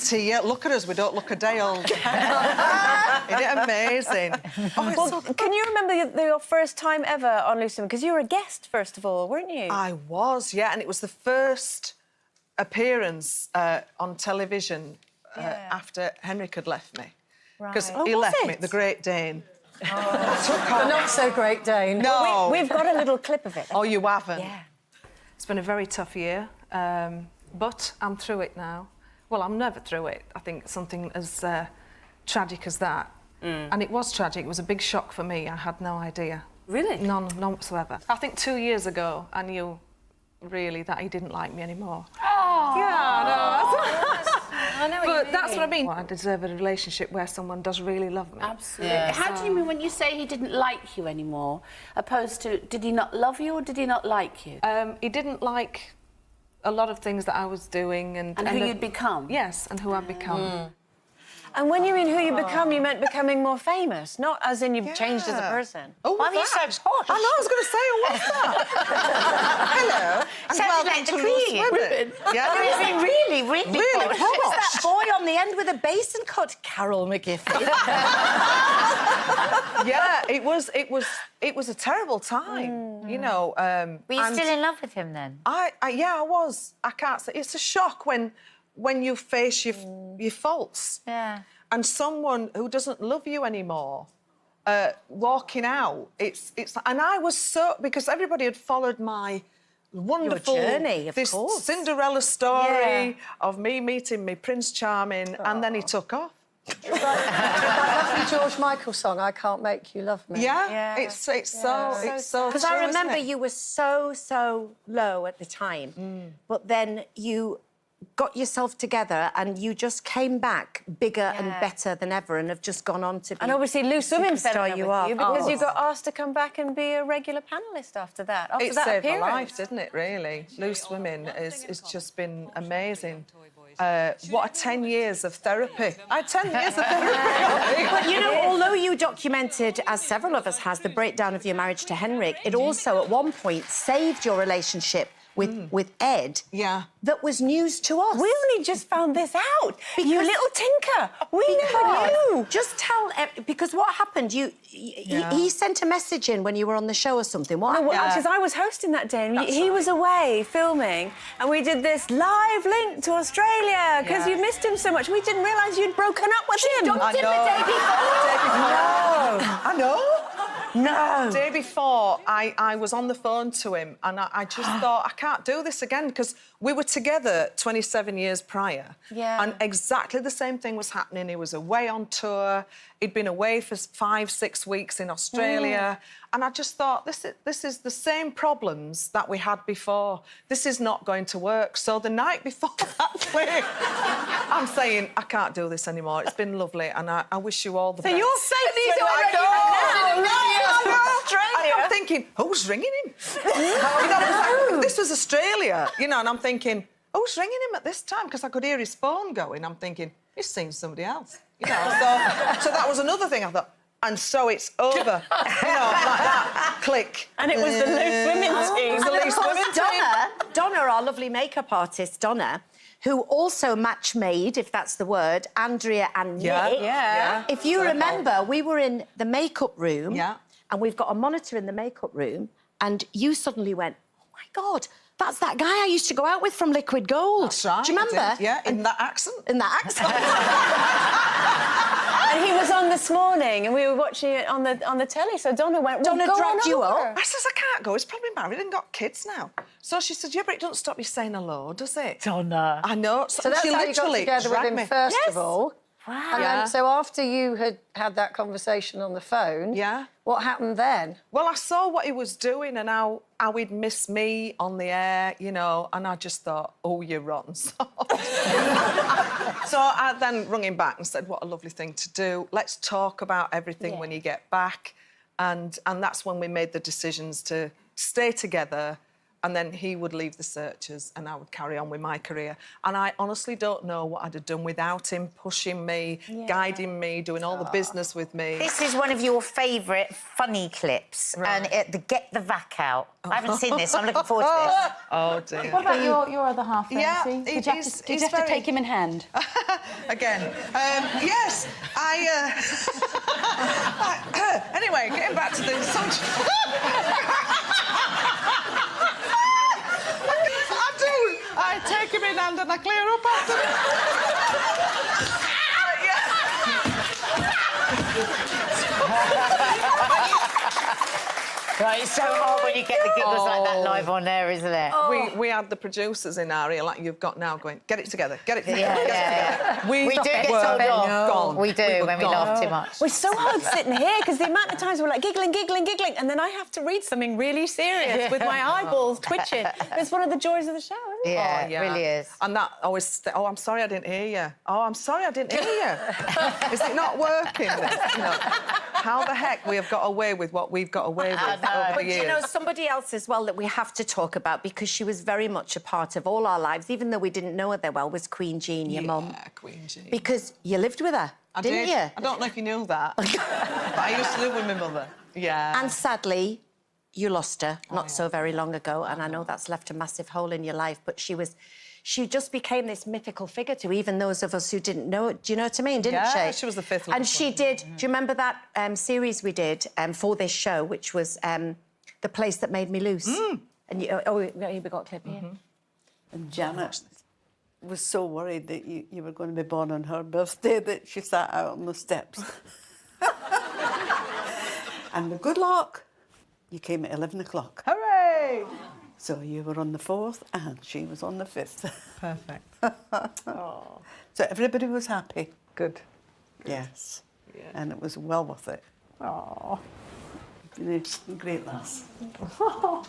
70, yeah, look at us, we don't look a day old. Isn't it amazing? Oh, it's so Can you remember your first time ever on Loose Women? Because you were a guest, first of all, weren't you? I was, yeah, and it was the first appearance on television after Henrik had left me. Because he left me, the Great Dane. The not-so-great Dane. No. We've got a little clip of it. Oh, you haven't? Yeah. It's been a very tough year, but I'm through it now. Well, I'm never through it. I think something as tragic as that. And it was tragic. It was a big shock for me. I had no idea. Really? None whatsoever. I think 2 years ago, I knew, really, that he didn't like me anymore. Oh! Yeah, I know what but you that's mean. what I mean. I deserve a relationship where someone does really love me. Absolutely. Yeah. How do you mean when you say he didn't like you anymore, opposed to did he not love you or did he not like you? He didn't like a lot of things that I was doing and who you'd become? Yes, and who I'd become. And when you mean who you become, you meant becoming more famous, not as in you've changed as a person. Oh, Why were you so posh? I know, I was going to say, what's that? Hello. And Sounded welcome like the to Loose Queen. Women. Yeah, Really really posh. That boy on the end with a basin cut, Carol McGiffey. yeah, it was a terrible time, you know. Were you and still in love with him then? yeah, I was. I can't say. It's a shock when you face your faults. Yeah. And someone who doesn't love you anymore, walking out, it's... And I was so... Because everybody had followed my wonderful... Your journey, of this course. Cinderella story of me meeting me Prince Charming, and then he took off. That lovely George Michael song, I Can't Make You Love Me. Yeah, it's so Because true, I isn't remember it? you were so low at the time, but then you got yourself together and you just came back bigger and better than ever and have just gone on to be... And obviously Loose Women fell in love you with are. you because you got asked to come back and be a regular panellist after that. After It that saved my appearance. life, didn't it, really? Loose Women has just been amazing. What a 10 years of therapy. I had 10 years of therapy. But, you know, although you documented, as several of us has, the breakdown of your marriage to Henrik, it also, at one point, saved your relationship with Ed. Yeah. That was news to us. We only just found this out. You little tinker. We never knew. Just tell... Because what happened, he sent a message in when you were on the show or something. What happened? Because I was hosting that day and he was away filming and we did this live link to Australia because you missed him so much. We didn't realise you'd broken up with him. I know. No. I know. No. The day before, I was on the phone to him and I just thought, I can't do this again because we were together 27 years prior. Yeah. And exactly the same thing was happening. He was away on tour. He'd been away for 5-6 weeks in Australia. And I just thought, this is the same problems that we had before. This is not going to work. So the night before that clip, I'm saying, I can't do this anymore. It's been lovely and I wish you all the best. So you're saying these I'm thinking, who's ringing him? This was Australia, you know, and I'm thinking, who's ringing him at this time? Because I could hear his phone going. I'm thinking, he's seen somebody else, you know. So that was another thing I thought. And so it's over, you know, like that. Click. And it was the Loose Women team. The Loose Women team. Donna, our lovely makeup artist, Donna, who also match-made, if that's the word, Andrea and Nick. Yeah. If you remember, we were in the makeup room. Yeah. And we've got a monitor in the makeup room, and you suddenly went, oh, my God, that's that guy I used to go out with from Liquid Gold. That's right. Do you remember? Yeah, in that accent. In that accent. And he was on this morning and we were watching it on the telly, so Donna went, well, Donna go dragged on you over. up. I says, I can't go. He's probably married and got kids now. So she said, yeah, but it doesn't stop you saying hello, does it? Donna. I know. So that's she how you got literally together with dragged him me. first of all. Wow. And then, so after you had that conversation on the phone, Yeah. what happened then? Well, I saw what he was doing and how he'd miss me on the air, you know, and I just thought, oh, you're rotten. So I then rung him back and said, what a lovely thing to do. Let's talk about everything when you get back. And that's when we made the decisions to stay together And then he would leave the Searchers and I would carry on with my career. And I honestly don't know what I'd have done without him pushing me, guiding me, doing all the business with me. This is one of your favourite funny clips, and the Get the Vac Out. I haven't seen this, so I'm looking forward to this. Oh, dear. What about your other half, then? Yeah, Did you have to take him in hand? Again. Yes, anyway, getting back to the subject. I do. I take him in hand and I clear up after Right, it's so hard when you get the giggles like that live on there, isn't it? We had the producers in our ear, like you've got now, going, get it together, get it together. Yeah. We do get were told off. gone. We do when we laugh too much. We're so hard sitting here because the amount of times we're like giggling, and then I have to read something really serious with my eyeballs twitching. It's one of the joys of the show, isn't it? Yeah, it really is. And that always, I'm sorry I didn't hear you. Oh, I'm sorry I didn't hear you. Is it not working? You know, how the heck we have got away with what we've got away with over the But years. you know, somebody else as well that we have to talk about, because she was very much a part of all our lives, even though we didn't know her that well, was Queen Jean, your mum. Yeah, Queen Jean. Because you lived with her, didn't you? I don't know if you knew that, but I used to live with my mother. Yeah. And sadly, you lost her not so very long ago, and I know that's left a massive hole in your life, but she just became this mythical figure to even those of us who didn't know it. Do you know what I mean? Didn't she? Yeah, she was the fifth And one. she did. Do you remember that series we did for this show, which was The Place That Made Me Loose? And we got a clip here. And Janet was so worried that you were going to be born on her birthday that she sat out on the steps. And with good luck, you came at 11 o'clock. Hooray! So you were on the 4th and she was on the 5th. Perfect. So everybody was happy. Good. Yes. Yeah. And it was well worth it. Oh. You know, great lass. Oh.